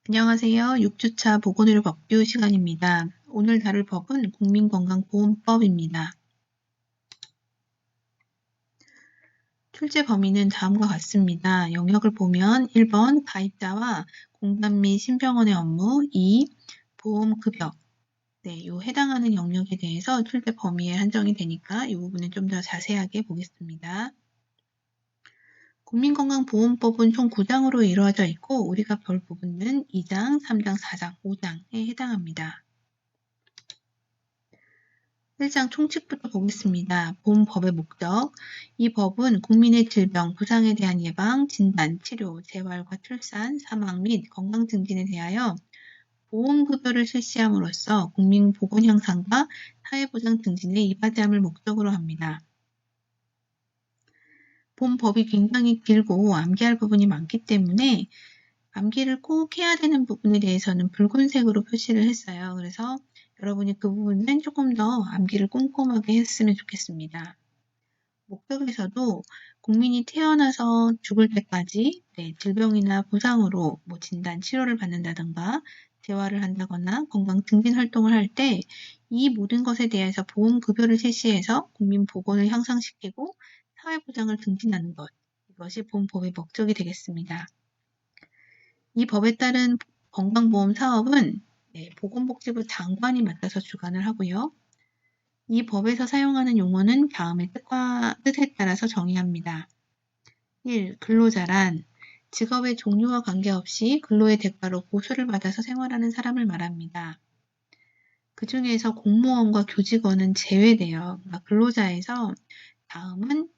안녕하세요. 6주차 보건의료 법규 시간입니다. 오늘 다룰 법은 국민건강보험법입니다. 출제 범위는 다음과 같습니다. 영역을 보면 1번 가입자와 공단 및 신병원의 업무, 2. 보험급여. 요 해당하는 영역에 대해서 출제 범위에 한정이 되니까 이 부분은 좀 더 자세하게 보겠습니다. 국민건강보험법은 총 9장으로 이루어져 있고 우리가 볼 부분은 2장, 3장, 4장, 5장에 해당합니다. 1장 총칙부터 보겠습니다. 본 법의 목적. 이 법은 국민의 질병, 부상에 대한 예방, 진단, 치료, 재활과 출산, 사망 및 건강 증진에 대하여 보험급여를 실시함으로써 국민 보건 향상과 사회보장 증진에 이바지함을 목적으로 합니다. 본 법이 굉장히 길고 암기할 부분이 많기 때문에 암기를 꼭 해야 되는 부분에 대해서는 붉은색으로 표시를 했어요. 그래서 여러분이 그 부분은 조금 더 암기를 꼼꼼하게 했으면 좋겠습니다. 목적에서도 국민이 태어나서 죽을 때까지 질병이나 부상으로 진단, 치료를 받는다든가 재활을 한다거나 건강 증진 활동을 할 때 이 모든 것에 대해서 보험급여를 실시해서 국민 보건을 향상시키고 사회보장을 증진하는 것, 이것이 본 법의 목적이 되겠습니다. 이 법에 따른 건강보험 사업은 보건복지부 장관이 맡아서 주관을 하고요. 이 법에서 사용하는 용어는 다음의 뜻에 따라서 정의합니다. 1. 근로자란 직업의 종류와 관계없이 근로의 대가로 보수를 받아서 생활하는 사람을 말합니다. 그 중에서 공무원과 교직원은 제외돼요. 그러니까 근로자에서 다음은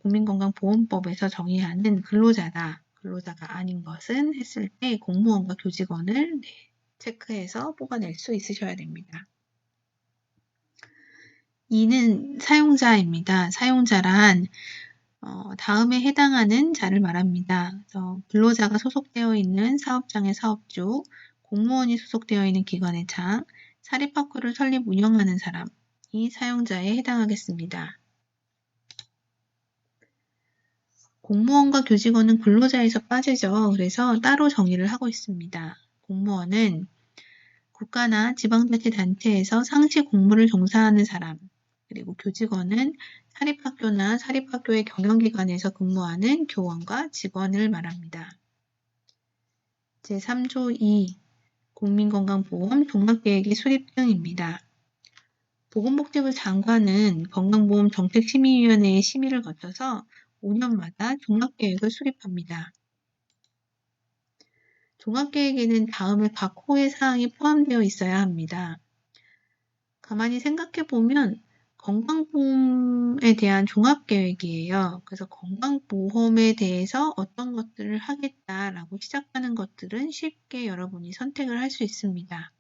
국민건강보험법에서 정의하는 근로자다. 근로자가 아닌 것은 했을 때 공무원과 교직원을 체크해서 뽑아낼 수 있으셔야 됩니다. 2는 사용자입니다. 사용자란 다음에 해당하는 자를 말합니다. 그래서 근로자가 소속되어 있는 사업장의 사업주, 공무원이 소속되어 있는 기관의 장, 사립학교를 설립 운영하는 사람, 이 사용자에 해당하겠습니다. 공무원과 교직원은 근로자에서 빠지죠. 그래서 따로 정의를 하고 있습니다. 공무원은 국가나 지방자치단체에서 상시 공무를 종사하는 사람, 그리고 교직원은 사립학교나 사립학교의 경영기관에서 근무하는 교원과 직원을 말합니다. 제3조 2 국민건강보험 종합계획의 수립 등입니다. 보건복지부 장관은 건강보험정책심의위원회의 심의를 거쳐서 5년마다 종합계획을 수립합니다. 종합계획에는 다음의 각 호의 사항이 포함되어 있어야 합니다. 가만히 생각해보면 건강보험에 대한 종합계획이에요. 그래서 건강보험에 대해서 어떤 것들을 하겠다라고 시작하는 것들은 쉽게 여러분이 선택을 할 수 있습니다.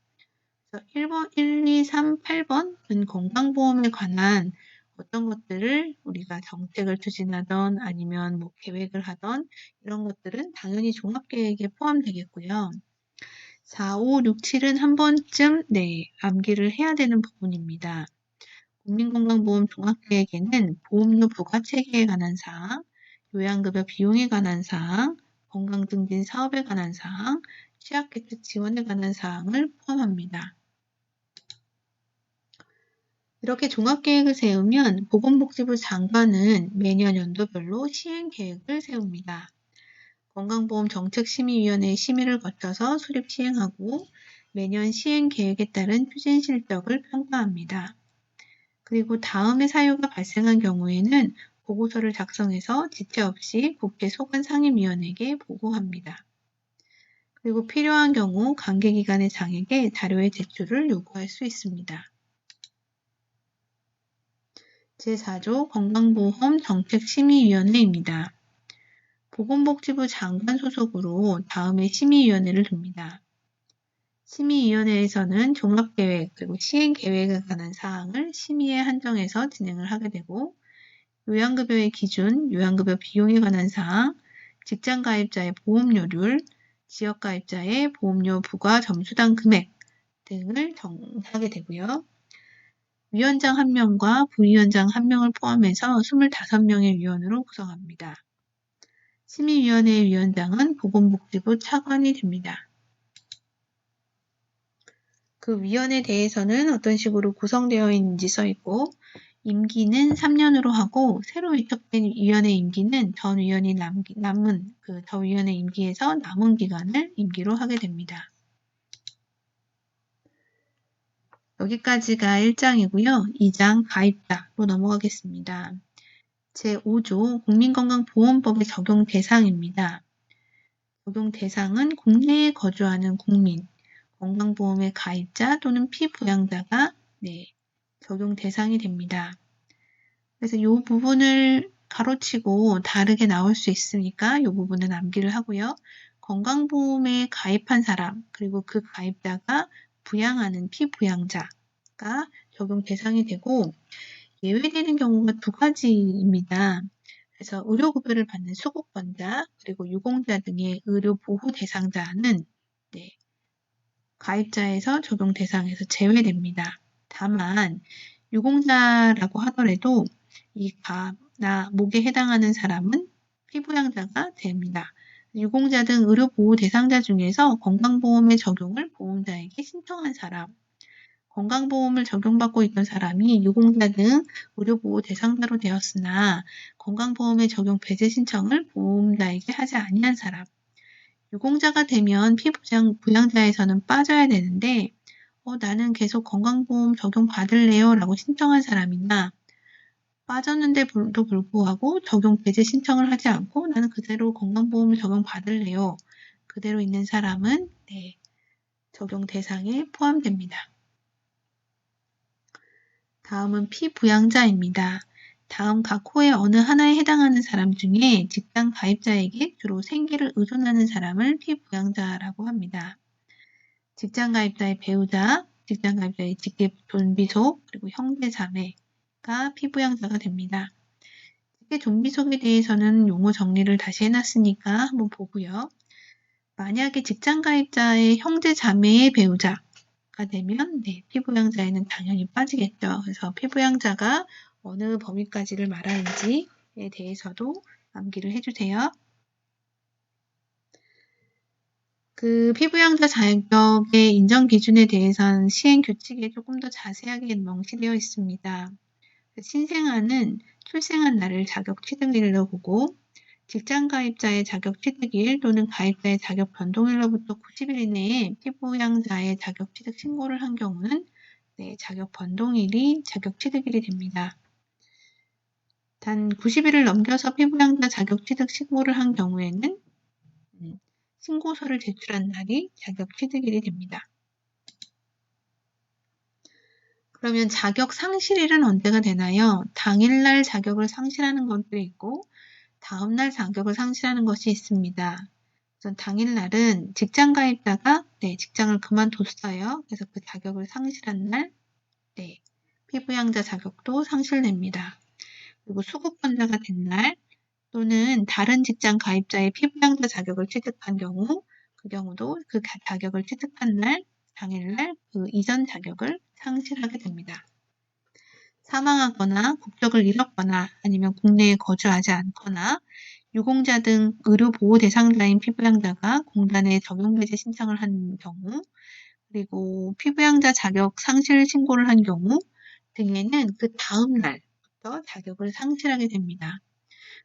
그래서 1번, 1, 2, 3, 8번은 건강보험에 관한 어떤 것들을 우리가 정책을 추진하던 아니면 계획을 하던 이런 것들은 당연히 종합계획에 포함되겠고요. 4, 5, 6, 7은 한 번쯤 암기를 해야 되는 부분입니다. 국민건강보험 종합계획에는 보험료 부과체계에 관한 사항, 요양급여 비용에 관한 사항, 건강증진 사업에 관한 사항, 취약계층 지원에 관한 사항을 포함합니다. 이렇게 종합계획을 세우면 보건복지부 장관은 매년 연도별로 시행계획을 세웁니다. 건강보험정책심의위원회의 심의를 거쳐서 수립 시행하고 매년 시행계획에 따른 추진 실적을 평가합니다. 그리고 다음의 사유가 발생한 경우에는 보고서를 작성해서 지체 없이 국회 소관상임위원회에게 보고합니다. 그리고 필요한 경우 관계기관의 장에게 자료의 제출을 요구할 수 있습니다. 제4조 건강보험정책심의위원회입니다. 보건복지부 장관 소속으로 다음의 심의위원회를 둡니다. 심의위원회에서는 종합계획 그리고 시행계획에 관한 사항을 심의에 한정해서 진행을 하게 되고 요양급여의 기준, 요양급여 비용에 관한 사항, 직장가입자의 보험료율, 지역가입자의 보험료 부과 점수당 금액 등을 정하게 되고요. 위원장 1명과 부위원장 1명을 포함해서 25명의 위원으로 구성합니다. 심의위원회 위원장은 보건복지부 차관이 됩니다. 그 위원에 대해서는 어떤 식으로 구성되어 있는지 써 있고, 임기는 3년으로 하고, 새로 위촉된 위원회 임기는 전 위원이 남은 전 위원회 임기에서 남은 기간을 임기로 하게 됩니다. 여기까지가 1장이고요. 2장 가입자로 넘어가겠습니다. 제5조 국민건강보험법의 적용 대상입니다. 적용 대상은 국내에 거주하는 국민, 건강보험의 가입자 또는 피부양자가 적용 대상이 됩니다. 그래서 이 부분을 가로치고 다르게 나올 수 있으니까 이 부분은 암기를 하고요. 건강보험에 가입한 사람, 그리고 그 가입자가 부양하는 피부양자가 적용 대상이 되고, 예외되는 경우가 두 가지입니다. 그래서 의료급여를 받는 수급권자, 그리고 유공자 등의 의료보호 대상자는 가입자에서 적용 대상에서 제외됩니다. 다만 유공자라고 하더라도 이 가나 목에 해당하는 사람은 피부양자가 됩니다. 유공자 등 의료보호 대상자 중에서 건강보험의 적용을 보험자에게 신청한 사람, 건강보험을 적용받고 있던 사람이 유공자 등 의료보호 대상자로 되었으나 건강보험의 적용 배제 신청을 보험자에게 하지 아니한 사람, 유공자가 되면 피부양자에서는 빠져야 되는데 나는 계속 건강보험 적용 받을래요 라고 신청한 사람이나 빠졌는데도 불구하고 적용 배제 신청을 하지 않고 나는 그대로 건강보험을 적용 받을래요. 그대로 있는 사람은 적용 대상에 포함됩니다. 다음은 피부양자입니다. 다음 각 호의 어느 하나에 해당하는 사람 중에 직장 가입자에게 주로 생계를 의존하는 사람을 피부양자라고 합니다. 직장 가입자의 배우자, 직장 가입자의 직계 존비속, 그리고 형제 자매가 피부양자가 됩니다. 직계 존비속에 대해서는 용어 정리를 다시 해놨으니까 한번 보고요. 만약에 직장 가입자의 형제 자매의 배우자가 되면 피부양자에는 당연히 빠지겠죠. 그래서 피부양자가 어느 범위까지를 말하는지에 대해서도 암기를 해주세요. 그 피부양자 자격의 인정 기준에 대해서는 시행 규칙에 조금 더 자세하게 명시되어 있습니다. 신생아는 출생한 날을 자격 취득일로 보고 직장 가입자의 자격 취득일 또는 가입자의 자격 변동일로부터 90일 이내에 피부양자의 자격 취득 신고를 한 경우는 자격 변동일이 자격 취득일이 됩니다. 단 90일을 넘겨서 피부양자 자격 취득 신고를 한 경우에는 신고서를 제출한 날이 자격 취득일이 됩니다. 그러면 자격 상실일은 언제가 되나요? 당일날 자격을 상실하는 것도 있고 다음날 자격을 상실하는 것이 있습니다. 우선 당일날은 직장 가입자가 직장을 그만뒀어요. 그래서 그 자격을 상실한 날 피부양자 자격도 상실됩니다. 그리고 수급권자가 된 날 또는 다른 직장 가입자의 피부양자 자격을 취득한 경우 그 경우도 그 자격을 취득한 날 당일날 그 이전 자격을 상실하게 됩니다. 사망하거나 국적을 잃었거나 아니면 국내에 거주하지 않거나 유공자 등 의료보호 대상자인 피부양자가 공단에 적용배제 신청을 한 경우 그리고 피부양자 자격 상실 신고를 한 경우 등에는 그 다음 날부터 자격을 상실하게 됩니다.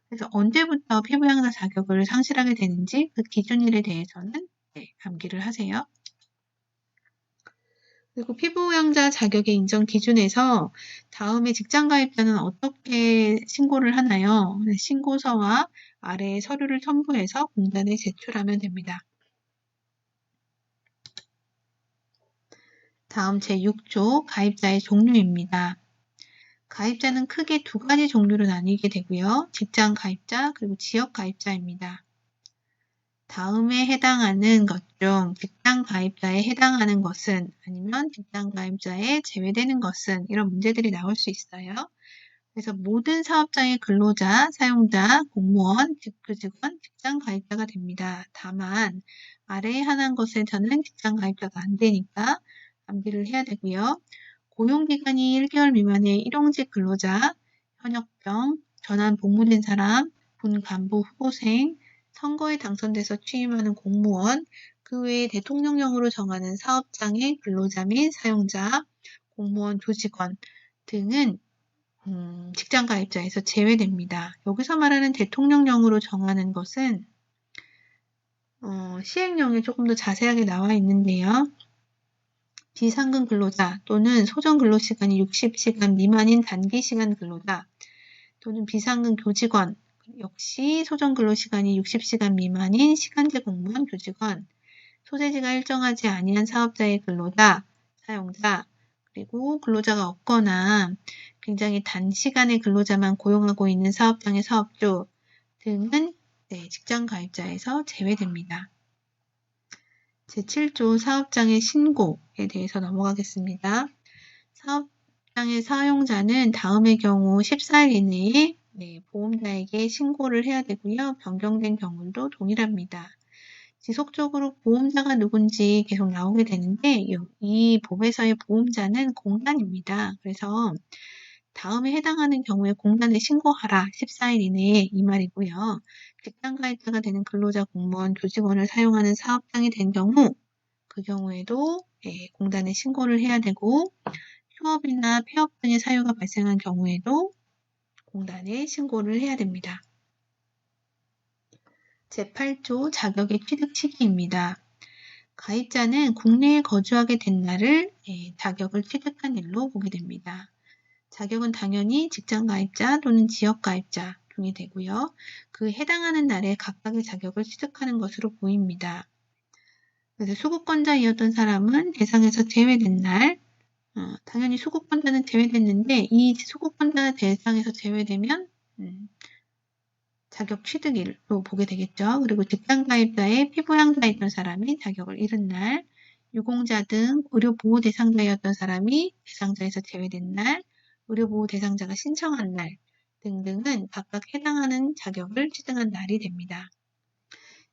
그래서 언제부터 피부양자 자격을 상실하게 되는지 그 기준일에 대해서는 암기를 하세요. 그리고 피부양자 자격의 인정 기준에서 다음에 직장 가입자는 어떻게 신고를 하나요? 신고서와 아래의 서류를 첨부해서 공단에 제출하면 됩니다. 다음 제6조 가입자의 종류입니다. 가입자는 크게 두 가지 종류로 나뉘게 되고요. 직장 가입자 그리고 지역 가입자입니다. 다음에 해당하는 것 중 직장 가입자에 해당하는 것은 아니면 직장 가입자에 제외되는 것은 이런 문제들이 나올 수 있어요. 그래서 모든 사업장의 근로자, 사용자, 공무원, 직급직원, 직장 가입자가 됩니다. 다만 아래에 하는 것에서는 직장 가입자가 안 되니까 암기를 해야 되고요. 고용기간이 1개월 미만의 일용직 근로자, 현역병, 전환 복무된 사람, 군 간부 후보생, 선거에 당선돼서 취임하는 공무원, 그 외에 대통령령으로 정하는 사업장의 근로자 및 사용자, 공무원, 조직원 등은 직장가입자에서 제외됩니다. 여기서 말하는 대통령령으로 정하는 것은 시행령에 조금 더 자세하게 나와 있는데요. 비상근 근로자 또는 소정 근로시간이 60시간 미만인 단기시간 근로자 또는 비상근 교직원, 역시 소정 근로시간이 60시간 미만인 시간제 공무원 교직원, 소재지가 일정하지 아니한 사업자의 근로자, 사용자, 그리고 근로자가 없거나 굉장히 단시간의 근로자만 고용하고 있는 사업장의 사업주 등은 직장 가입자에서 제외됩니다. 제7조 사업장의 신고에 대해서 넘어가겠습니다. 사업장의 사용자는 다음의 경우 14일 이내에 보험자에게 신고를 해야 되고요. 변경된 경우도 동일합니다. 지속적으로 보험자가 누군지 계속 나오게 되는데 이 법에서의 보험자는 공단입니다. 그래서 다음에 해당하는 경우에 공단에 신고하라 14일 이내에 이 말이고요. 직장가입자가 되는 근로자, 공무원, 조직원을 사용하는 사업장이 된 경우 그 경우에도 공단에 신고를 해야 되고 휴업이나 폐업 등의 사유가 발생한 경우에도 공단에 신고를 해야 됩니다. 제8조 자격의 취득 시기입니다. 가입자는 국내에 거주하게 된 날을 자격을 취득한 일로 보게 됩니다. 자격은 당연히 직장가입자 또는 지역가입자 등이 되고요. 그 해당하는 날에 각각의 자격을 취득하는 것으로 보입니다. 그래서 수급권자이었던 사람은 대상에서 제외된 날, 당연히 수급권자는 제외됐는데 이 수급권자 대상에서 제외되면 자격 취득일로 보게 되겠죠. 그리고 직장가입자의 피부양자였던 사람이 자격을 잃은 날, 유공자 등 의료보호 대상자였던 사람이 대상자에서 제외된 날, 의료보호 대상자가 신청한 날 등등은 각각 해당하는 자격을 취득한 날이 됩니다.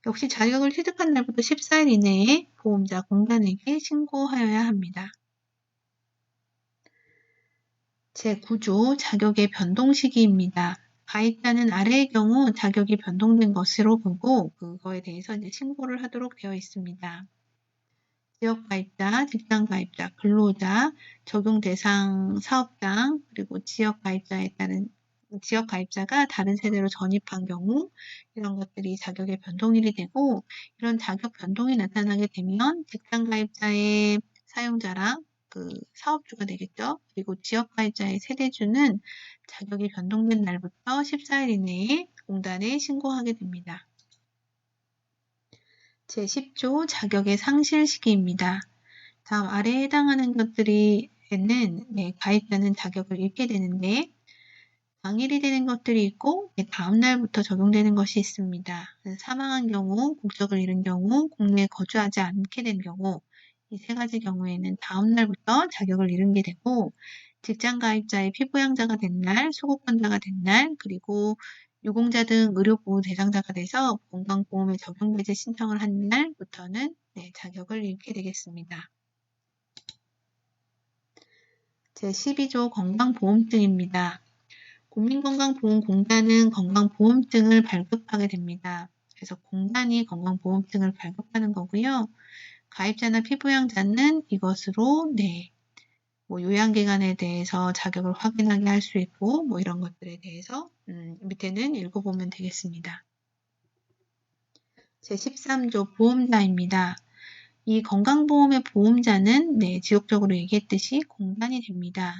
역시 자격을 취득한 날부터 14일 이내에 보험자 공단에게 신고하여야 합니다. 제9조 자격의 변동 시기입니다. 가입자는 아래의 경우 자격이 변동된 것으로 보고 그거에 대해서 이제 신고를 하도록 되어 있습니다. 지역가입자, 직장가입자, 근로자, 적용 대상 사업장, 그리고 지역가입자에 따른 지역가입자가 다른 세대로 전입한 경우 이런 것들이 자격의 변동일이 되고 이런 자격 변동이 나타나게 되면 직장가입자의 사용자랑 그 사업주가 되겠죠. 그리고 지역가입자의 세대주는 자격이 변동된 날부터 14일 이내에 공단에 신고하게 됩니다. 제10조 자격의 상실 시기입니다. 다음 아래에 해당하는 것들에는 가입자는 자격을 잃게 되는데 당일이 되는 것들이 있고 다음 날부터 적용되는 것이 있습니다. 사망한 경우, 국적을 잃은 경우, 국내에 거주하지 않게 된 경우 이 세 가지 경우에는 다음 날부터 자격을 잃은 게 되고 직장 가입자의 피부양자가 된 날, 수급권자가 된 날, 그리고 유공자 등 의료보호 대상자가 돼서 건강보험에 적용배제 신청을 한 날부터는 자격을 잃게 되겠습니다. 제12조 건강보험증입니다. 국민건강보험공단은 건강보험증을 발급하게 됩니다. 그래서 공단이 건강보험증을 발급하는 거고요. 가입자나 피부양자는 이것으로 요양기관에 대해서 자격을 확인하게 할 수 있고 이런 것들에 대해서 밑에는 읽어보면 되겠습니다. 제13조 보험자입니다. 이 건강보험의 보험자는 지속적으로 얘기했듯이 공단이 됩니다.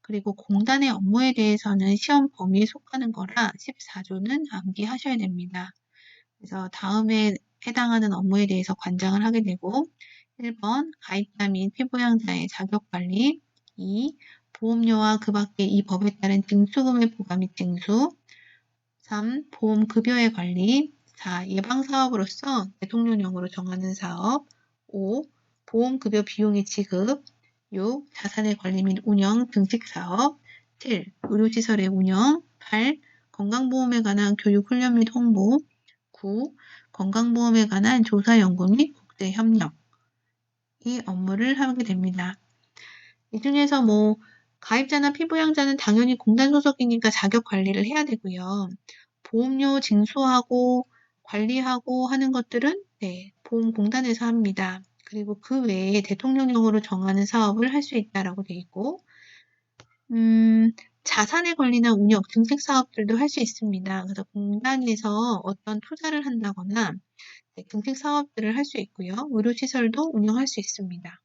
그리고 공단의 업무에 대해서는 시험 범위에 속하는 거라 14조는 암기하셔야 됩니다. 그래서 다음에 해당하는 업무에 대해서 관장을 하게 되고 1번 가입자 및 피부양자의 자격관리 2. 보험료와 그 밖에 이 법에 따른 징수금의 부과 및 징수 3. 보험급여의 관리 4. 예방사업으로서 대통령령으로 정하는 사업 5. 보험급여 비용의 지급 6. 자산의 관리 및 운영 증식사업 7. 의료시설의 운영 8. 건강보험에 관한 교육, 훈련 및 홍보 9. 건강보험에 관한 조사, 연구 및 국제협력 이 업무를 하게 됩니다. 이 중에서 가입자나 피부양자는 당연히 공단 소속이니까 자격 관리를 해야 되고요. 보험료 징수하고 관리하고 하는 것들은 보험공단에서 합니다. 그리고 그 외에 대통령령으로 정하는 사업을 할 수 있다라고 돼 있고, 자산의 관리나 운영, 증책 사업들도 할 수 있습니다. 그래서 공단에서 어떤 투자를 한다거나 증책 사업들을 할 수 있고요. 의료시설도 운영할 수 있습니다.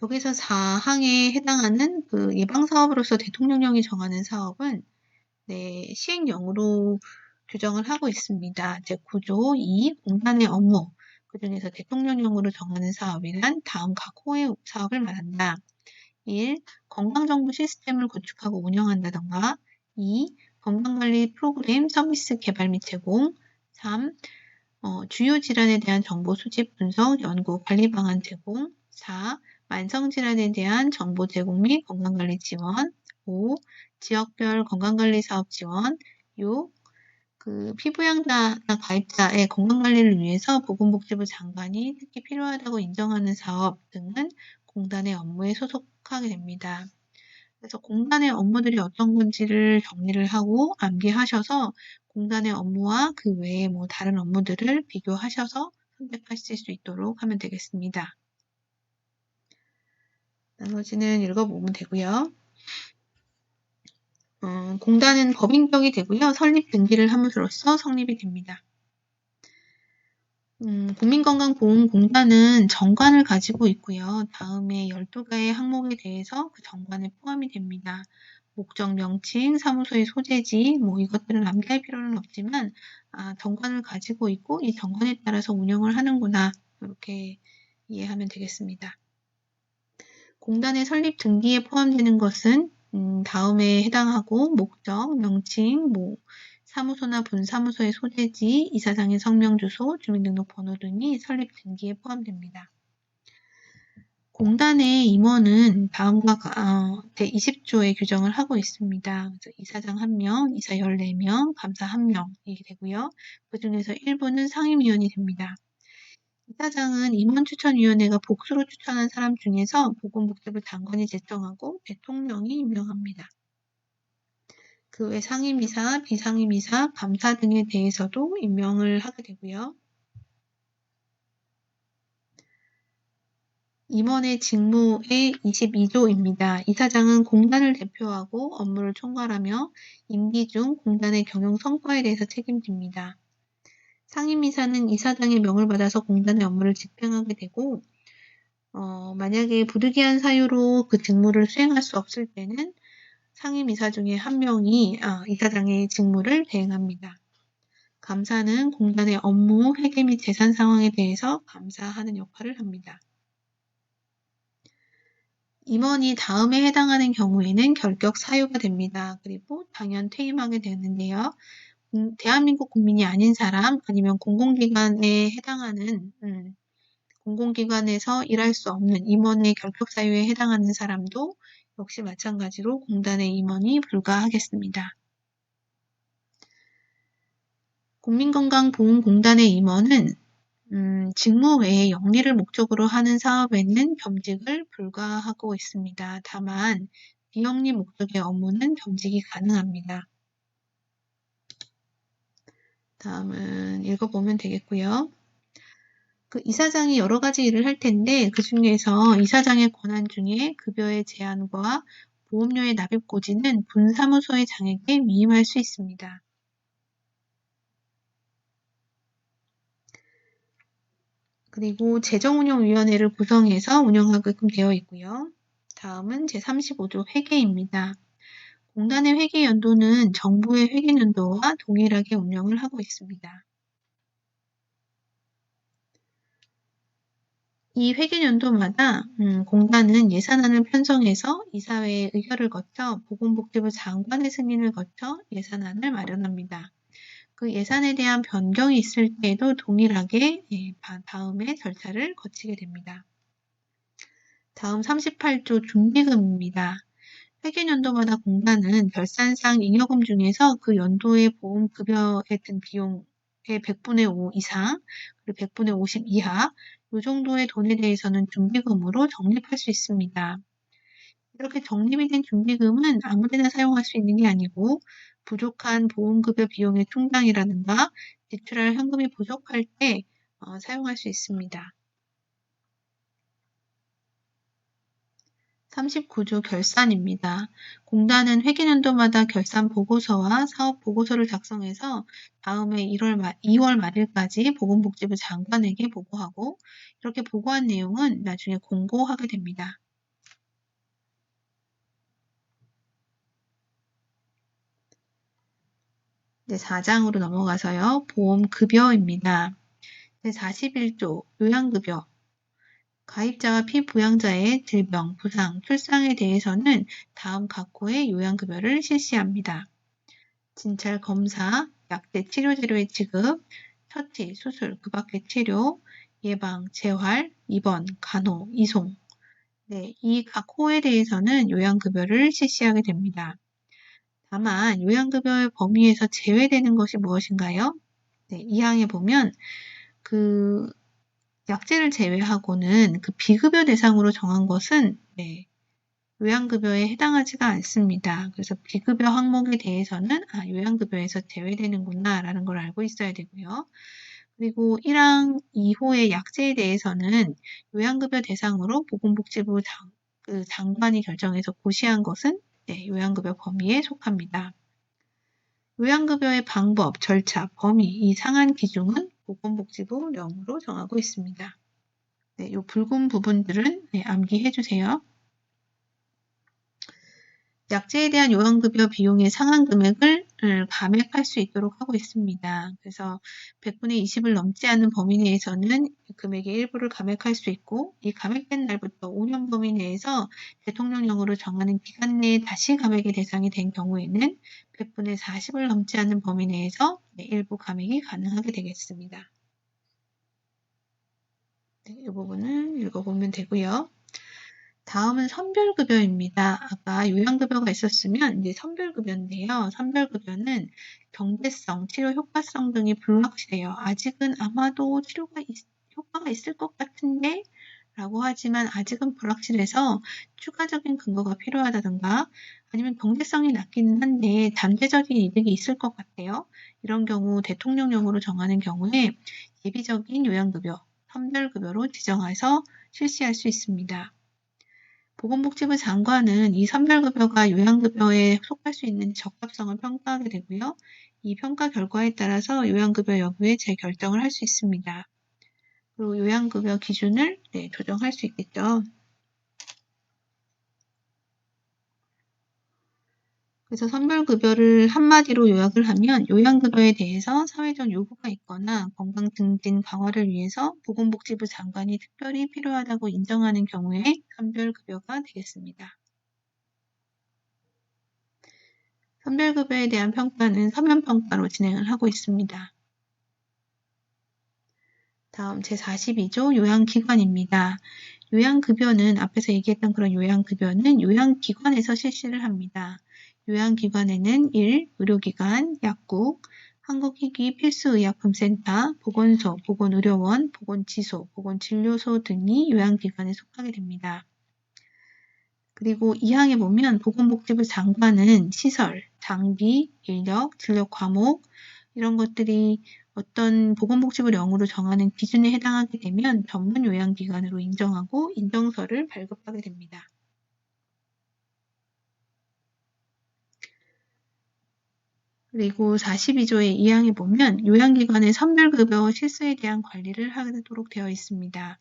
여기서 4항에 해당하는 그 예방사업으로서 대통령령이 정하는 사업은 시행령으로 규정을 하고 있습니다. 제9조 2 공단의 업무, 그 중에서 대통령령으로 정하는 사업이란 다음 각 호의 사업을 말한다. 1. 건강정보 시스템을 구축하고 운영한다던가 2. 건강관리 프로그램 서비스 개발 및 제공 3. 주요 질환에 대한 정보 수집, 분석, 연구, 관리 방안 제공 4. 만성질환에 대한 정보 제공 및 건강관리 지원 5. 지역별 건강관리 사업 지원 6. 피부양자나 가입자의 건강관리를 위해서 보건복지부 장관이 특히 필요하다고 인정하는 사업 등은 공단의 업무에 소속하게 됩니다. 그래서 공단의 업무들이 어떤 건지를 정리를 하고 암기하셔서 공단의 업무와 그 외에 다른 업무들을 비교하셔서 선택하실 수 있도록 하면 되겠습니다. 나머지는 읽어보면 되고요. 공단은 법인격이 되고요. 설립 등기를 함으로써 성립이 됩니다. 국민건강보험공단은 정관을 가지고 있고요. 다음에 12개의 항목에 대해서 그 정관에 포함이 됩니다. 목적 명칭, 사무소의 소재지, 이것들은 암기할 필요는 없지만 정관을 가지고 있고 이 정관에 따라서 운영을 하는구나 이렇게 이해하면 되겠습니다. 공단의 설립 등기에 포함되는 것은 다음에 해당하고 목적, 명칭, 사무소나 분사무소의 소재지, 이사장의 성명, 주소, 주민등록번호 등이 설립 등기에 포함됩니다. 공단의 임원은 다음과 제20조에 규정을 하고 있습니다. 그래서 이사장 1명, 이사 14명, 감사 1명 이렇게 되고요. 그 중에서 일부는 상임위원이 됩니다. 이사장은 임원추천위원회가 복수로 추천한 사람 중에서 보건복지부 장관이 제청하고 대통령이 임명합니다. 그 외 상임이사, 비상임이사, 감사 등에 대해서도 임명을 하게 되고요. 임원의 직무의 22조입니다. 이사장은 공단을 대표하고 업무를 총괄하며 임기 중 공단의 경영 성과에 대해서 책임집니다. 상임이사는 이사장의 명을 받아서 공단의 업무를 집행하게 되고 만약에 부득이한 사유로 그 직무를 수행할 수 없을 때는 상임이사 중에 한 명이 이사장의 직무를 대행합니다. 감사는 공단의 업무, 회계 및 재산 상황에 대해서 감사하는 역할을 합니다. 임원이 다음에 해당하는 경우에는 결격 사유가 됩니다. 그리고 당연 퇴임하게 되는데요. 대한민국 국민이 아닌 사람 아니면 공공기관에 해당하는 공공기관에서 일할 수 없는 임원의 결격 사유에 해당하는 사람도 역시 마찬가지로 공단의 임원이 불가하겠습니다. 국민건강보험공단의 임원은 직무 외에 영리를 목적으로 하는 사업에는 겸직을 불가하고 있습니다. 다만 비영리 목적의 업무는 겸직이 가능합니다. 다음은 읽어보면 되겠고요. 그 이사장이 여러 가지 일을 할 텐데 그 중에서 이사장의 권한 중에 급여의 제한과 보험료의 납입 고지는 분사무소의 장에게 위임할 수 있습니다. 그리고 재정운영위원회를 구성해서 운영하게끔 되어 있고요. 다음은 제35조 회계입니다. 공단의 회계 연도는 정부의 회계 연도와 동일하게 운영을 하고 있습니다. 이 회계연도마다 공단은 예산안을 편성해서 이사회의 의결을 거쳐 보건복지부 장관의 승인을 거쳐 예산안을 마련합니다. 그 예산에 대한 변경이 있을 때에도 동일하게 다음에 절차를 거치게 됩니다. 다음 38조 준비금입니다. 회계연도마다 공단은 결산상 잉여금 중에서 그 연도의 보험급여에 든 비용의 100분의 5 이상, 그리고 100분의 50 이하, 이 정도의 돈에 대해서는 준비금으로 적립할 수 있습니다. 이렇게 적립이 된 준비금은 아무 데나 사용할 수 있는 게 아니고 부족한 보험급여 비용의 충당이라든가 지출할 현금이 부족할 때 사용할 수 있습니다. 39조 결산입니다. 공단은 회계연도마다 결산 보고서와 사업 보고서를 작성해서 다음해 2월 말일까지 보건복지부 장관에게 보고하고 이렇게 보고한 내용은 나중에 공고하게 됩니다. 네, 4장으로 넘어가서요. 보험급여입니다. 네, 41조 요양급여. 가입자와 피부양자의 질병, 부상, 출산에 대해서는 다음 각호의 요양급여를 실시합니다. 진찰 검사, 약대 치료 재료의 지급, 처치, 수술, 그 밖의 치료, 예방, 재활, 입원, 간호, 이송. 네, 이 각 호에 대해서는 요양급여를 실시하게 됩니다. 다만 요양급여의 범위에서 제외되는 것이 무엇인가요? 네, 이 항에 보면 그 약제를 제외하고는 그 비급여 대상으로 정한 것은 요양급여에 해당하지가 않습니다. 그래서 비급여 항목에 대해서는 요양급여에서 제외되는구나 라는 걸 알고 있어야 되고요. 그리고 1항 2호의 약제에 대해서는 요양급여 대상으로 보건복지부 장관이 결정해서 고시한 것은 요양급여 범위에 속합니다. 요양급여의 방법, 절차, 범위, 이 상한 기준은 보건복지부령으로 정하고 있습니다. 네, 이 붉은 부분들은 암기해 주세요. 약제에 대한 요양급여 비용의 상한 금액을 감액할 수 있도록 하고 있습니다. 그래서 100분의 20을 넘지 않는 범위 내에서는 금액의 일부를 감액할 수 있고 이 감액된 날부터 5년 범위 내에서 대통령령으로 정하는 기간 내에 다시 감액의 대상이 된 경우에는 100분의 40을 넘지 않는 범위 내에서 일부 감액이 가능하게 되겠습니다. 네, 이 부분을 읽어보면 되고요. 다음은 선별급여입니다. 아까 요양급여가 있었으면 이제 선별급여인데요. 선별급여는 경제성, 치료 효과성 등이 불확실해요. 아직은 아마도 효과가 있을 것 같은데 라고 하지만 아직은 불확실해서 추가적인 근거가 필요하다든가 아니면 경제성이 낮기는 한데 잠재적인 이득이 있을 것 같아요. 이런 경우 대통령령으로 정하는 경우에 예비적인 요양급여, 선별급여로 지정해서 실시할 수 있습니다. 보건복지부 장관은 이 선별급여가 요양급여에 속할 수 있는 적합성을 평가하게 되고요. 이 평가 결과에 따라서 요양급여 여부에 재결정을 할 수 있습니다. 그리고 요양급여 기준을 조정할 수 있겠죠. 그래서 선별급여를 한마디로 요약을 하면 요양급여에 대해서 사회적 요구가 있거나 건강 증진 강화를 위해서 보건복지부 장관이 특별히 필요하다고 인정하는 경우에 선별급여가 되겠습니다. 선별급여에 대한 평가는 서면평가로 진행을 하고 있습니다. 다음 제42조 요양기관입니다. 요양급여는 앞에서 얘기했던 그런 요양급여는 요양기관에서 실시를 합니다. 요양기관에는 1. 의료기관, 약국, 한국희귀필수의약품센터, 보건소, 보건의료원, 보건지소, 보건진료소 등이 요양기관에 속하게 됩니다. 그리고 2항에 보면 보건복지부 장관은 시설, 장비, 인력, 진료 과목 이런 것들이 어떤 보건복지부령으로 정하는 기준에 해당하게 되면 전문 요양기관으로 인정하고 인정서를 발급하게 됩니다. 그리고 42조의 2항에 보면 요양기관의 선별급여 실수에 대한 관리를 하도록 되어 있습니다.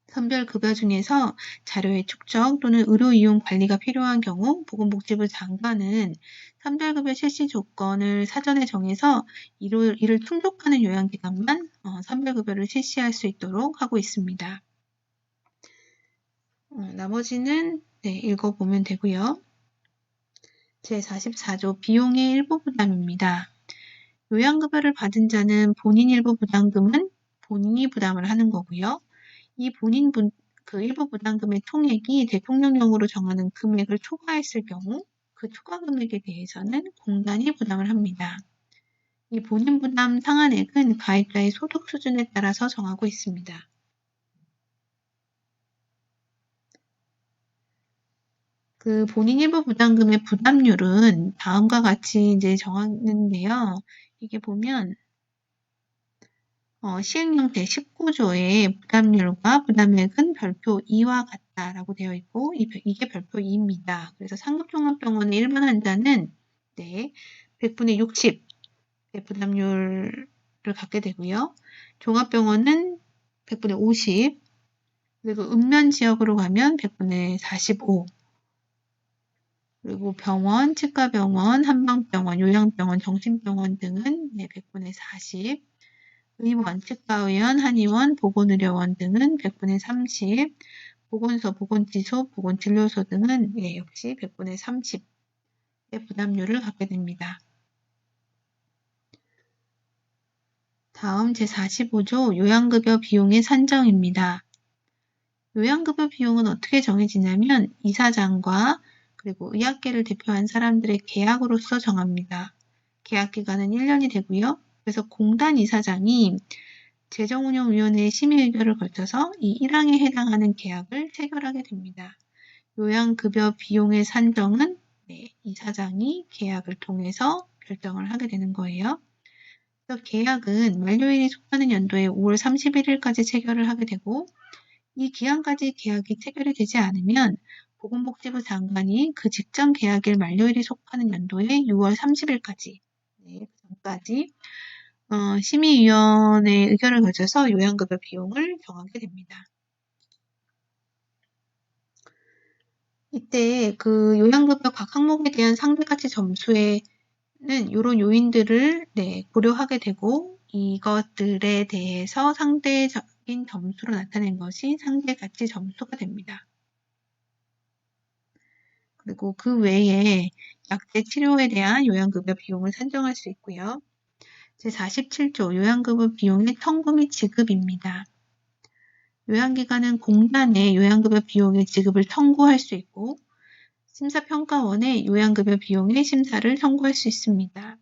선별급여 중에서 자료의 축적 또는 의료 이용 관리가 필요한 경우 보건복지부 장관은 선별급여 실시 조건을 사전에 정해서 이를 충족하는 요양기관만 선별급여를 실시할 수 있도록 하고 있습니다. 나머지는 읽어보면 되고요. 제44조 비용의 일부 부담입니다. 요양급여를 받은 자는 본인 일부 부담금은 본인이 부담을 하는 거고요. 이 일부 부담금의 총액이 대통령령으로 정하는 금액을 초과했을 경우 그 초과 금액에 대해서는 공단이 부담을 합니다. 이 본인 부담 상한액은 가입자의 소득 수준에 따라서 정하고 있습니다. 그 본인 일부 부담금의 부담률은 다음과 같이 이제 정하는데요. 이게 보면 시행령제 19조의 부담률과 부담액은 별표 2와 같다라고 되어 있고 이게 별표 2입니다. 그래서 상급종합병원의 일반 환자는 100분의 60의 부담률을 갖게 되고요. 종합병원은 100분의 50, 그리고 읍면 지역으로 가면 100분의 45, 그리고 병원, 치과병원, 한방병원, 요양병원, 정신병원 등은 100분의 40, 의원, 치과의원, 한의원, 보건의료원 등은 100분의 30, 보건소, 보건지소, 보건진료소 등은 역시 100분의 30의 부담률을 갖게 됩니다. 다음 제45조 요양급여 비용의 산정입니다. 요양급여 비용은 어떻게 정해지냐면 이사장과 그리고 의학계를 대표한 사람들의 계약으로서 정합니다. 계약기간은 1년이 되고요. 그래서 공단 이사장이 재정운영위원회의 심의 의결을 거쳐서 이 1항에 해당하는 계약을 체결하게 됩니다. 요양급여 비용의 산정은 이사장이 계약을 통해서 결정을 하게 되는 거예요. 그래서 계약은 만료일이 속하는 연도의 5월 31일까지 체결을 하게 되고 이 기한까지 계약이 체결이 되지 않으면 보건복지부 장관이 그 직전 계약일 만료일이 속하는 연도의 6월 30일까지 전까지 심의위원회 의결을 거쳐서 요양급여 비용을 정하게 됩니다. 이때 그 요양급여 각 항목에 대한 상대가치 점수에는 이런 요인들을 고려하게 되고 이것들에 대해서 상대적인 점수로 나타낸 것이 상대가치 점수가 됩니다. 그리고 그 외에 약제 치료에 대한 요양급여 비용을 산정할 수 있고요. 제47조 요양급여 비용의 청구 및 지급입니다. 요양기관은 공단에 요양급여 비용의 지급을 청구할 수 있고 심사평가원에 요양급여 비용의 심사를 청구할 수 있습니다.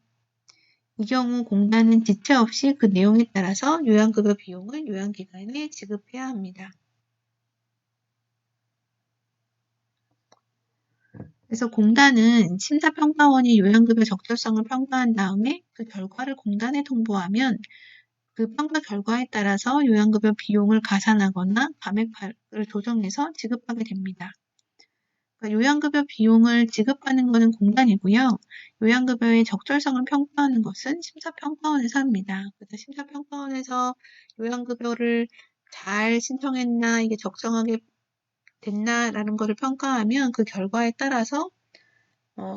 이 경우 공단은 지체 없이 그 내용에 따라서 요양급여 비용을 요양기관에 지급해야 합니다. 그래서 공단은 심사평가원이 요양급여 적절성을 평가한 다음에 그 결과를 공단에 통보하면 그 평가 결과에 따라서 요양급여 비용을 가산하거나 감액을 조정해서 지급하게 됩니다. 그러니까 요양급여 비용을 지급하는 것은 공단이고요. 요양급여의 적절성을 평가하는 것은 심사평가원에서 합니다. 그래서 심사평가원에서 요양급여를 잘 신청했나, 이게 적정하게 됐나라는 것을 평가하면 그 결과에 따라서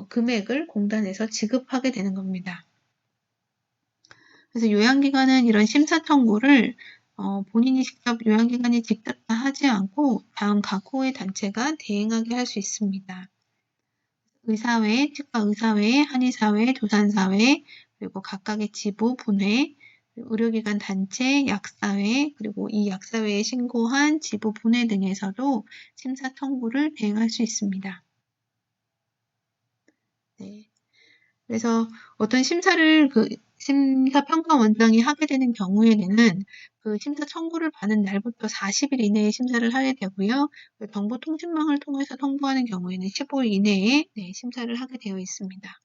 금액을 공단에서 지급하게 되는 겁니다. 그래서 요양기관은 이런 심사 청구를 본인이 직접 요양기관이 직접 다 하지 않고 다음 각 호의 단체가 대행하게 할 수 있습니다. 의사회, 치과의사회, 한의사회, 조산사회, 그리고 각각의 지부, 분회, 의료기관 단체, 약사회, 그리고 이 약사회에 신고한 지부, 분회 등에서도 심사 청구를 대행할 수 있습니다. 네. 그래서 어떤 심사를 심사평가원장이 하게 되는 경우에는 그 심사 청구를 받은 날부터 40일 이내에 심사를 하게 되고요. 정보통신망을 통해서 통보하는 경우에는 15일 이내에 심사를 하게 되어 있습니다.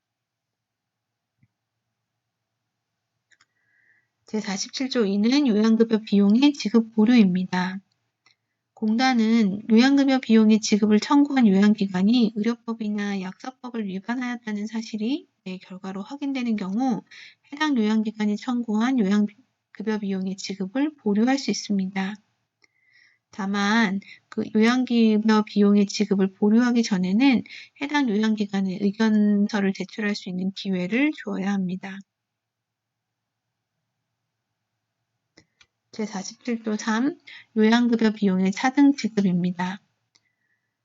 제47조 2는 요양급여 비용의 지급 보류입니다. 공단은 요양급여 비용의 지급을 청구한 요양기관이 의료법이나 약사법을 위반하였다는 사실이 결과로 확인되는 경우 해당 요양기관이 청구한 요양급여 비용의 지급을 보류할 수 있습니다. 다만 그 요양급여 비용의 지급을 보류하기 전에는 해당 요양기관에 의견서를 제출할 수 있는 기회를 주어야 합니다. 제47조 3 요양급여 비용의 차등 지급입니다.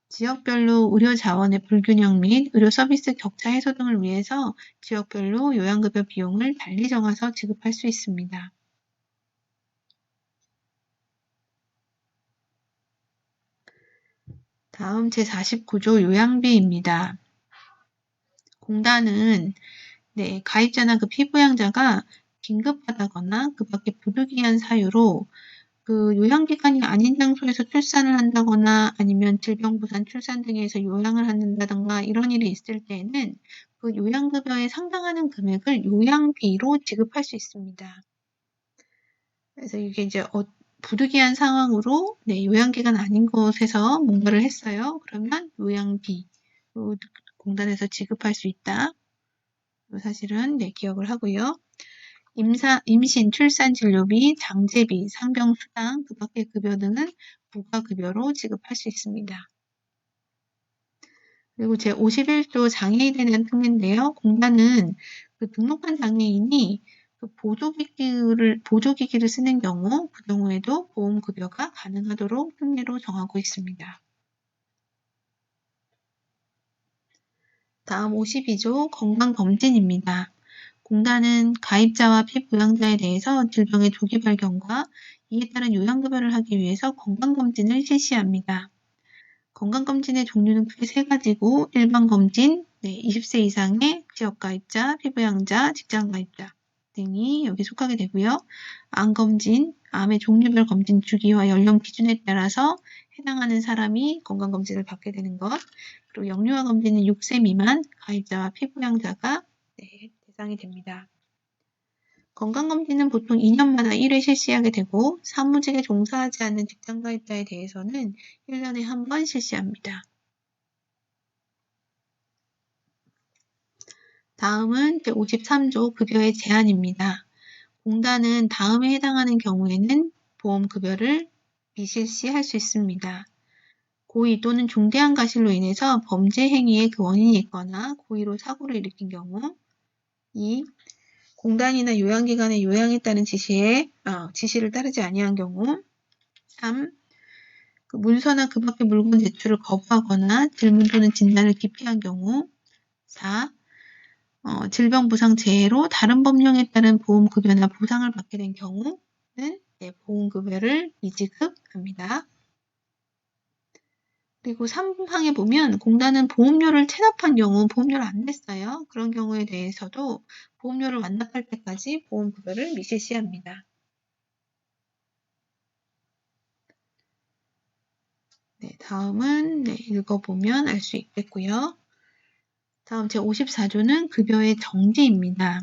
지역별로 의료 자원의 불균형 및 의료 서비스 격차 해소 등을 위해서 지역별로 요양급여 비용을 달리 정해서 지급할 수 있습니다. 다음 제49조 요양비입니다. 공단은 가입자나 그 피부양자가 긴급하다거나 그 밖에 부득이한 사유로 그 요양기관이 아닌 장소에서 출산을 한다거나 아니면 질병부산 출산 등에서 요양을 한다던가 이런 일이 있을 때에는 그 요양급여에 상당하는 금액을 요양비로 지급할 수 있습니다. 그래서 이게 이제 부득이한 상황으로 요양기관 아닌 곳에서 뭔가를 했어요. 그러면 요양비 공단에서 지급할 수 있다. 사실은 기억을 하고요. 임신, 출산 진료비, 장제비, 상병수당, 그 밖의 급여 등은 부가급여로 지급할 수 있습니다. 그리고 제51조 장애인에 대한 특례인데요. 공단은 그 등록한 장애인이 그 보조기기를 쓰는 경우, 그 경우에도 보험급여가 가능하도록 특례로 정하고 있습니다. 다음 52조 건강검진입니다. 공단은 가입자와 피부양자에 대해서 질병의 조기 발견과 이에 따른 요양급여를 하기 위해서 건강검진을 실시합니다. 건강검진의 종류는 크게 세 가지고 일반검진, 20세 이상의 지역가입자, 피부양자, 직장가입자 등이 여기 속하게 되고요. 암검진, 암의 종류별 검진 주기와 연령 기준에 따라서 해당하는 사람이 건강검진을 받게 되는 것, 그리고 영유아 검진은 6세 미만 가입자와 피부양자가 대상이 됩니다. 건강검진은 보통 2년마다 1회 실시하게 되고 사무직에 종사하지 않는 직장가입자에 대해서는 1년에 한 번 실시합니다. 다음은 제53조 급여의 제한입니다. 공단은 다음에 해당하는 경우에는 보험급여를 미실시할 수 있습니다. 고의 또는 중대한 과실로 인해서 범죄 행위의 그 원인이 있거나 고의로 사고를 일으킨 경우 2. 공단이나 요양기관의 요양에 따른 지시를 따르지 아니한 경우 3. 그 문서나 그 밖의 물건 제출을 거부하거나 질문 또는 진단을 기피한 경우 4. 질병부상재해로 다른 법령에 따른 보험급여나 보상을 받게 된 경우는 보험급여를 미지급합니다. 그리고 3항에 보면 공단은 보험료를 체납한 경우 보험료를 안 냈어요. 그런 경우에 대해서도 보험료를 완납할 때까지 보험급여를 미실시합니다. 다음은 읽어보면 알 수 있겠고요. 다음 제54조는 급여의 정지입니다.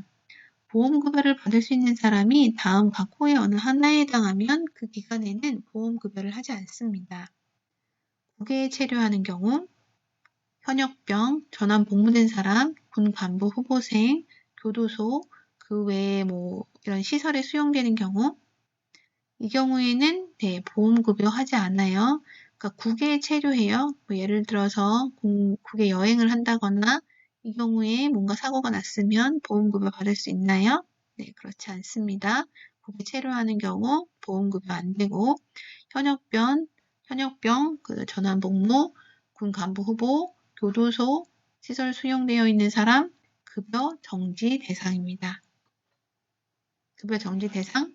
보험급여를 받을 수 있는 사람이 다음 각 호의 어느 하나에 해당하면 그 기간에는 보험급여를 하지 않습니다. 국외에 체류하는 경우, 현역병, 전환 복무된 사람, 군 간부 후보생, 교도소, 그 외에 이런 시설에 수용되는 경우, 이 경우에는 보험급여 하지 않아요. 그러니까 국외에 체류해요. 예를 들어서 국외 여행을 한다거나 이 경우에 뭔가 사고가 났으면 보험급여 받을 수 있나요? 네, 그렇지 않습니다. 국외 체류하는 경우 보험급여 안 되고 현역병, 그 전환복무, 군 간부 후보, 교도소, 시설 수용되어 있는 사람 급여 정지 대상입니다. 급여 정지 대상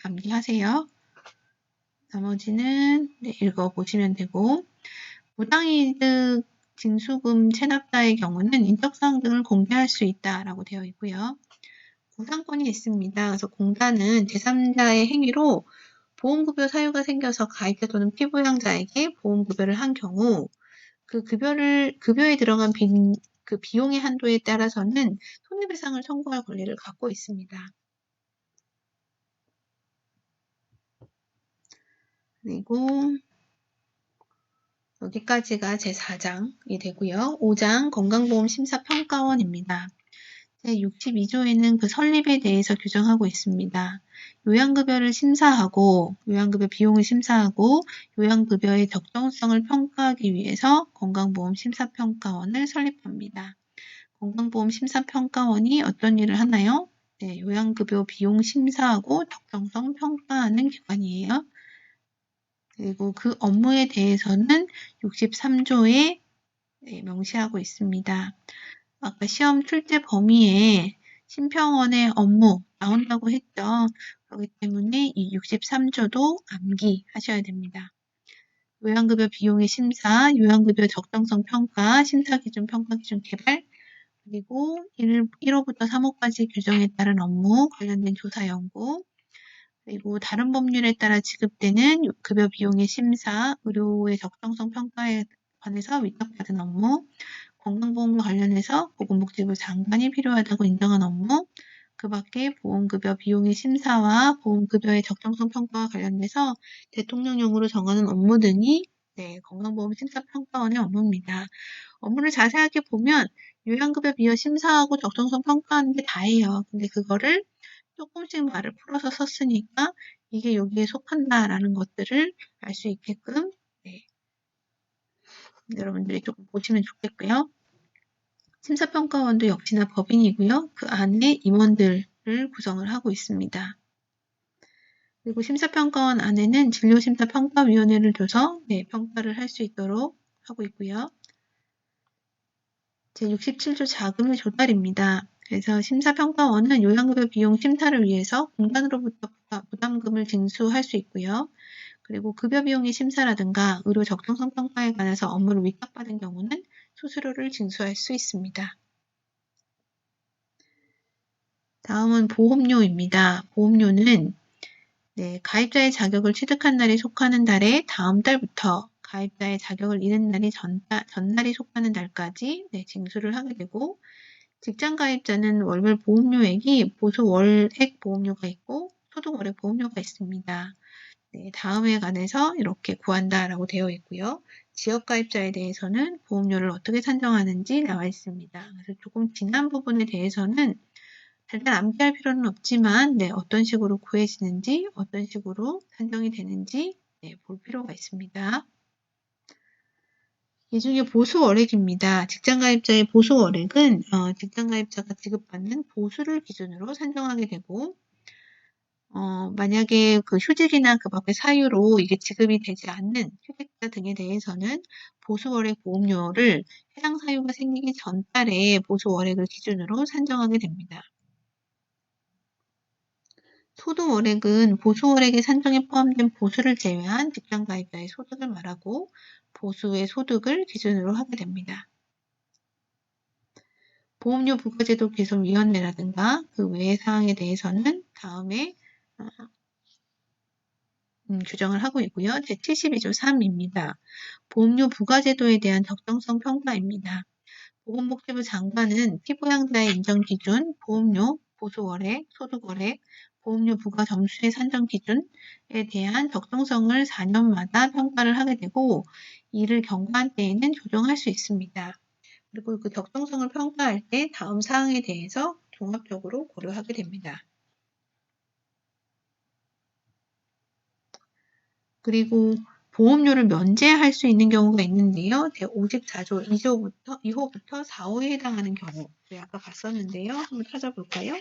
암기하세요. 나머지는 읽어보시면 되고 무당이득 징수금 체납자의 경우는 인적사항 등을 공개할 수 있다라고 되어 있고요. 공단권이 있습니다. 그래서 공단은 제3자의 행위로 보험급여 사유가 생겨서 가입자 또는 피부양자에게 보험급여를 한 경우 그 급여에 들어간 그 비용의 한도에 따라서는 손해배상을 청구할 권리를 갖고 있습니다. 그리고 여기까지가 제4장이 되고요. 5장 건강보험심사평가원입니다. 제62조에는 그 설립에 대해서 규정하고 있습니다. 요양급여를 심사하고 요양급여 비용을 심사하고 요양급여의 적정성을 평가하기 위해서 건강보험심사평가원을 설립합니다. 건강보험심사평가원이 어떤 일을 하나요? 요양급여 비용 심사하고 적정성 평가하는 기관이에요. 그리고 그 업무에 대해서는 63조에 명시하고 있습니다. 아까 시험 출제 범위에 심평원의 업무 나온다고 했죠. 그렇기 때문에 이 63조도 암기하셔야 됩니다. 요양급여 비용의 심사, 요양급여 적정성 평가, 심사기준, 평가기준 개발, 그리고 1호부터 3호까지 규정에 따른 업무, 관련된 조사 연구, 그리고 다른 법률에 따라 지급되는 급여 비용의 심사, 의료의 적정성 평가에 관해서 위탁받은 업무, 건강보험과 관련해서 보건복지부 장관이 필요하다고 인정한 업무, 그 밖에 보험급여 비용의 심사와 보험급여의 적정성 평가와 관련돼서 대통령령으로 정하는 업무 등이 건강보험심사평가원의 업무입니다. 업무를 자세하게 보면 요양급여 비용 심사하고 적정성 평가하는 게 다예요. 근데 그거를 조금씩 말을 풀어서 썼으니까 이게 여기에 속한다라는 것들을 알 수 있게끔 여러분들이 조금 보시면 좋겠고요. 심사평가원도 역시나 법인이고요. 그 안에 임원들을 구성을 하고 있습니다. 그리고 심사평가원 안에는 진료심사평가위원회를 둬서 평가를 할 수 있도록 하고 있고요. 제67조 자금의 조달입니다. 그래서 심사평가원은 요양급여 비용 심사를 위해서 공단으로부터 부담금을 징수할 수 있고요. 그리고 급여 비용의 심사라든가 의료 적정성 평가에 관해서 업무를 위탁받은 경우는 수수료를 징수할 수 있습니다. 다음은 보험료입니다. 보험료는 가입자의 자격을 취득한 날이 속하는 달에 다음 달부터 가입자의 자격을 잃은 날이 전날이 속하는 달까지 징수를 하게 되고, 직장 가입자는 월별 보험료액이 보수 월액 보험료가 있고 소득 월액 보험료가 있습니다. 다음에 관해서 이렇게 구한다라고 되어 있고요. 지역 가입자에 대해서는 보험료를 어떻게 산정하는지 나와 있습니다. 그래서 조금 지난 부분에 대해서는 일단 암기할 필요는 없지만 어떤 식으로 구해지는지, 어떤 식으로 산정이 되는지 볼 필요가 있습니다. 이 중에 보수월액입니다. 직장가입자의 보수월액은 직장가입자가 지급받는 보수를 기준으로 산정하게 되고, 만약에 그 휴직이나 그 밖의 사유로 이게 지급이 되지 않는 휴직자 등에 대해서는 보수월액 보험료를 해당 사유가 생기기 전 달에 보수월액을 기준으로 산정하게 됩니다. 소득월액은 보수월액의 산정에 포함된 보수를 제외한 직장가입자의 소득을 말하고 보수의 소득을 기준으로 하게 됩니다. 보험료 부과제도 개선위원회라든가 그 외의 사항에 대해서는 다음에 규정을 하고 있고요. 제72조 3입니다. 보험료 부과제도에 대한 적정성 평가입니다. 보건복지부 장관은 피부양자의 인정 기준, 보험료, 보수월액, 소득월액, 보험료 부과 점수의 산정 기준에 대한 적정성을 4년마다 평가를 하게 되고, 이를 경과한 때에는 조정할 수 있습니다. 그리고 그 적정성을 평가할 때 다음 사항에 대해서 종합적으로 고려하게 됩니다. 그리고 보험료를 면제할 수 있는 경우가 있는데요. 제54조 2호부터 4호에 해당하는 경우, 아까 봤었는데요. 한번 찾아볼까요?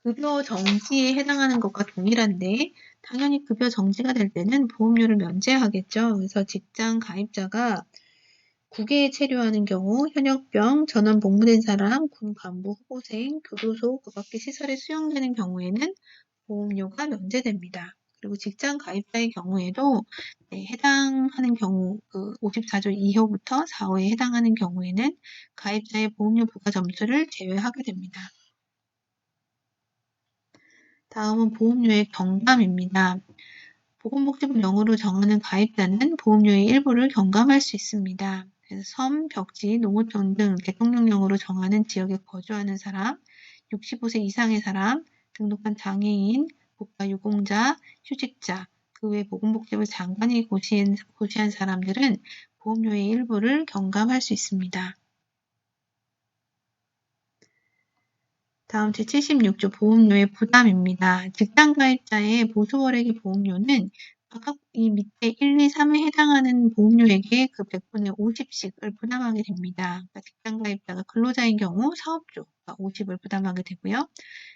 급여 정지에 해당하는 것과 동일한데, 당연히 급여 정지가 될 때는 보험료를 면제하겠죠. 그래서 직장 가입자가 국외에 체류하는 경우, 현역병, 전원 복무된 사람, 군 간부 후보생, 교도소, 그 밖의 시설에 수용되는 경우에는 보험료가 면제됩니다. 그리고 직장 가입자의 경우에도 해당하는 경우, 그 54조 2호부터 4호에 해당하는 경우에는 가입자의 보험료 부과 점수를 제외하게 됩니다. 다음은 보험료의 경감입니다. 보건복지부 명으로 정하는 가입자는 보험료의 일부를 경감할 수 있습니다. 그래서 섬, 벽지, 농어촌 등 대통령령으로 정하는 지역에 거주하는 사람, 65세 이상의 사람, 등록한 장애인, 국가유공자, 휴직자, 그 외 보건복지부 장관이 고시한 사람들은 보험료의 일부를 경감할 수 있습니다. 다음 제76조 보험료의 부담입니다. 직장가입자의 보수월액의 보험료는 각각 이 밑에 1, 2, 3에 해당하는 보험료액의 그 100분의 50씩을 부담하게 됩니다. 그러니까 직장가입자가 근로자인 경우 사업주가 50을 부담하게 되고요.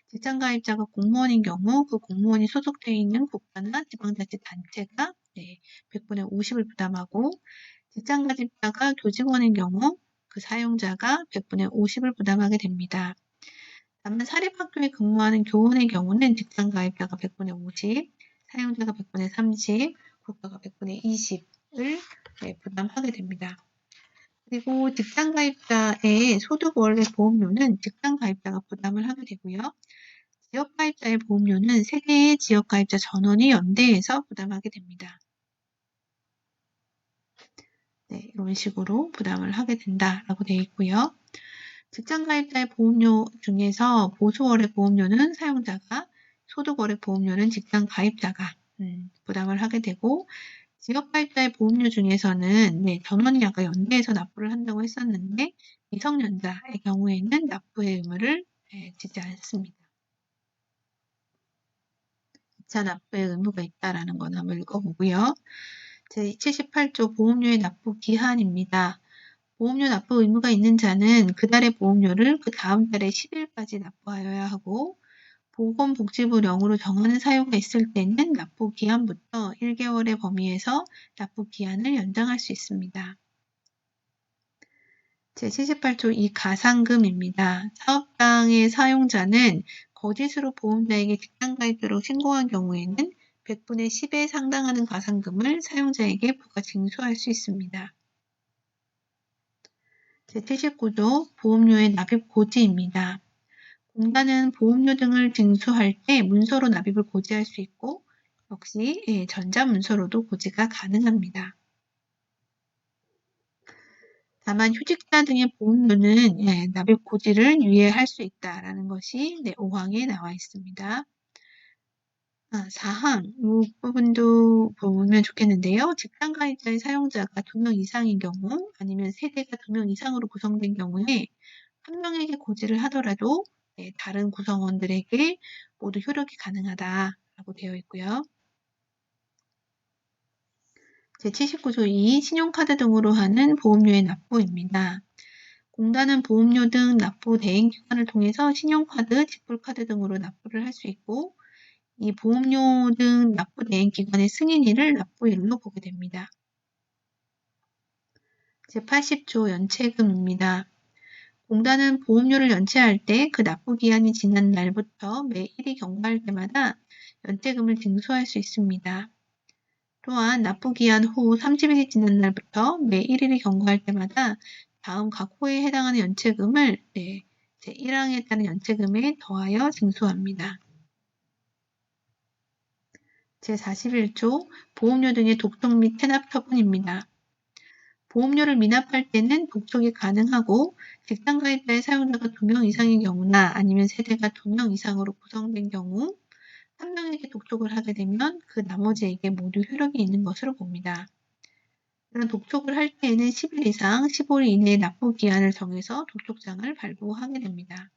직장가입자가 공무원인 경우 그 공무원이 소속되어 있는 국가나 지방자치단체가 100분의 50을 부담하고, 직장가입자가 교직원인 경우 그 사용자가 100분의 50을 부담하게 됩니다. 다만 사립학교에 근무하는 교원의 경우는 직장 가입자가 100분의 50, 사용자가 100분의 30, 국가가 100분의 20을 부담하게 됩니다. 그리고 직장 가입자의 소득 원래 보험료는 직장 가입자가 부담을 하게 되고요. 지역 가입자의 보험료는 3개의 지역 가입자 전원이 연대해서 부담하게 됩니다. 네, 이런 식으로 부담을 하게 된다라고 되어 있고요. 직장 가입자의 보험료 중에서 보수월의 보험료는 사용자가, 소득월의 보험료는 직장 가입자가 부담을 하게 되고, 지역 가입자의 보험료 중에서는 전원이 아까 연대해서 납부를 한다고 했었는데 미성년자의 경우에는 납부의 의무를 지지 않습니다. 2차 납부의 의무가 있다라는 건 한번 읽어보고요. 제78조 보험료의 납부 기한입니다. 보험료 납부 의무가 있는 자는 그달의 보험료를 그 다음 달의 10일까지 납부하여야 하고, 보건복지부령으로 정하는 사유가 있을 때는 납부 기한부터 1개월의 범위에서 납부 기한을 연장할 수 있습니다. 제78조 2 가상금입니다. 사업장의 사용자는 거짓으로 보험자에게 직장가입자로 신고한 경우에는 100분의 10에 상당하는 가상금을 사용자에게 부과 징수할 수 있습니다. 제79조 보험료의 납입 고지입니다. 공단은 보험료 등을 징수할 때 문서로 납입을 고지할 수 있고 역시 전자문서로도 고지가 가능합니다. 다만 휴직자 등의 보험료는 납입 고지를 유예할 수 있다라는 것이 5항에 나와 있습니다. 4항 이 부분도 보면 좋겠는데요. 직장 가입자의 사용자가 2명 이상인 경우 아니면 세대가 2명 이상으로 구성된 경우에 한 명에게 고지를 하더라도 다른 구성원들에게 모두 효력이 가능하다라고 되어 있고요. 제79조 2 신용카드 등으로 하는 보험료의 납부입니다. 공단은 보험료 등 납부 대행기관을 통해서 신용카드, 직불카드 등으로 납부를 할 수 있고 이 보험료 등 납부 대행기관의 승인일을 납부일로 보게 됩니다. 제80조 연체금입니다. 공단은 보험료를 연체할 때 그 납부 기한이 지난 날부터 매 1이 경과할 때마다 연체금을 징수할 수 있습니다. 또한 납부 기한 후 30일이 지난 날부터 매 1일이 경과할 때마다 다음 각 호에 해당하는 연체금을 제1항에 따른 연체금에 더하여 징수합니다. 제41조 보험료 등의 독촉 및 체납 처분입니다. 보험료를 미납할 때는 독촉이 가능하고 직장가입자의 사용자가 2명 이상인 경우나 아니면 세대가 2명 이상으로 구성된 경우 한 명에게 독촉을 하게 되면 그 나머지에게 모두 효력이 있는 것으로 봅니다. 이런 독촉을 할 때에는 10일 이상 15일 이내의 납부 기한을 정해서 독촉장을 발부하게 됩니다.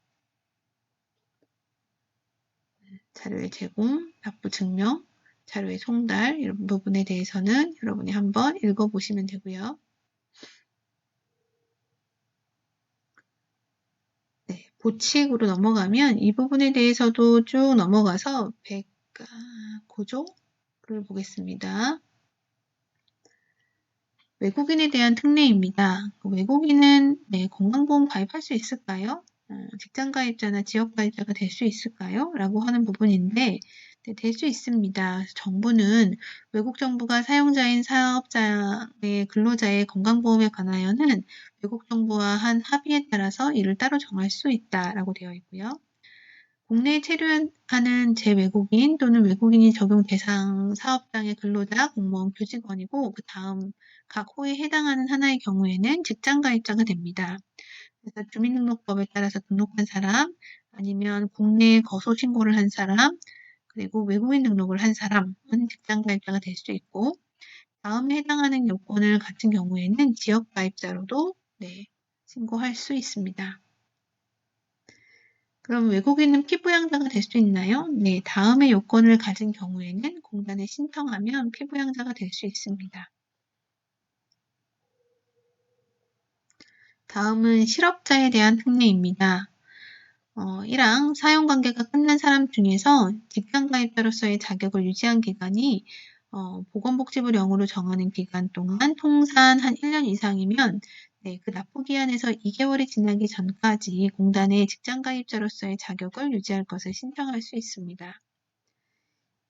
자료의 제공, 납부 증명, 자료의 송달 이런 부분에 대해서는 여러분이 한번 읽어보시면 되고요. 보칙으로 넘어가면 이 부분에 대해서도 쭉 넘어가서 109조를 보겠습니다. 외국인에 대한 특례입니다. 외국인은 건강보험 가입할 수 있을까요? 직장가입자나 지역가입자가 될 수 있을까요? 라고 하는 부분인데 될 수 있습니다. 정부는 외국 정부가 사용자인 사업자의 근로자의 건강보험에 관하여는 외국 정부와 한 합의에 따라서 이를 따로 정할 수 있다라고 되어 있고요. 국내에 체류하는 재외국인 또는 외국인이 적용 대상 사업장의 근로자, 공무원, 교직원이고 그 다음 각 호에 해당하는 하나의 경우에는 직장가입자가 됩니다. 그래서 주민등록법에 따라서 등록한 사람, 아니면 국내에 거소 신고를 한 사람, 그리고 외국인 등록을 한 사람은 직장가입자가 될 수 있고 다음에 해당하는 요건을 갖춘 경우에는 지역가입자로도 신고할 수 있습니다. 그럼 외국인은 피부양자가 될 수 있나요? 네, 다음의 요건을 가진 경우에는 공단에 신청하면 피부양자가 될 수 있습니다. 다음은 실업자에 대한 특례입니다. 1항 사용관계가 끝난 사람 중에서 직장가입자로서의 자격을 유지한 기간이 보건복지부령으로 정하는 기간 동안 통산 한 1년 이상이면 그 납부기한에서 2개월이 지나기 전까지 공단의 직장가입자로서의 자격을 유지할 것을 신청할 수 있습니다.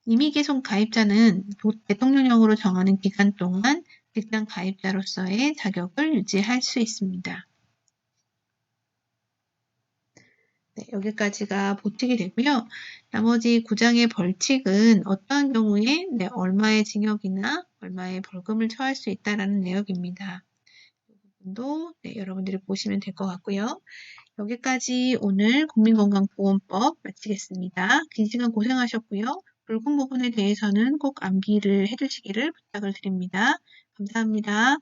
임의계속 가입자는 대통령령으로 정하는 기간 동안 직장 가입자로서의 자격을 유지할 수 있습니다. 네, 여기까지가 보특이 되고요. 나머지 9장의 벌칙은 어떠한 경우에 얼마의 징역이나 얼마의 벌금을 처할 수 있다라는 내용입니다. 이 부분도 여러분들이 보시면 될 것 같고요. 여기까지 오늘 국민건강보험법 마치겠습니다. 긴 시간 고생하셨고요. 붉은 부분에 대해서는 꼭 암기를 해주시기를 부탁을 드립니다. 감사합니다.